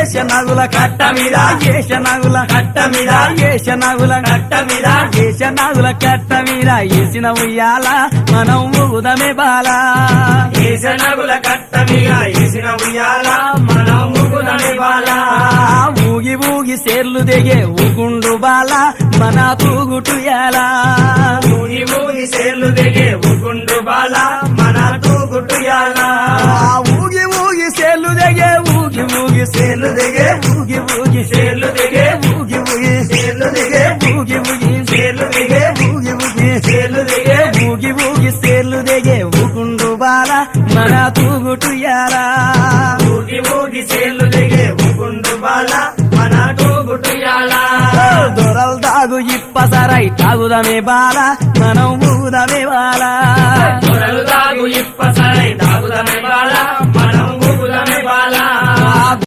ఏషనాగుల కట్ట మీద ఏషనాగుల కట్ట మీద ఏషనాగుల కట్ట మీద ఏషనాగుల కట్ట మీద ఏసిన ఉయ్యాల మనం ఊగుదమే బాల ఏషనాగుల కట్ట మీద ఏసిన ఉయ్యాల మనం ఊగుదమే బాల ఊగి ఊగి సేర్లు దిగే ఊగుండు బాల మన తూగుటుయాల ఊగి ఊగి సేర్లు దిగే ఊగుండు బాల మన తూగుటుయాల ఊగి ఊగి సేర్లు దిగే ఊగి ఊగి సేర్లు దిగే ఊగి ఊగి సేర్లు దిగే ఊగి ఊగి సేర్లు దిగే ఊగి ఊగి సేర్లు దిగే ఊగి ఊగి సేర్లు దిగే ఊగి ఊగి సేర్లు దిగే ఊగుండు బాల మన తూగుటుయాల ఊగి ఊగి సేర్లు దిగే ఊగుండు బాల మన తూగుటుయాల దొరలు తాగు ఇప్పసరై తాగుదమే బాల మనం ఊదమే బాల దొరలు తాగు ఇప్పసరై తాగుదమే బాల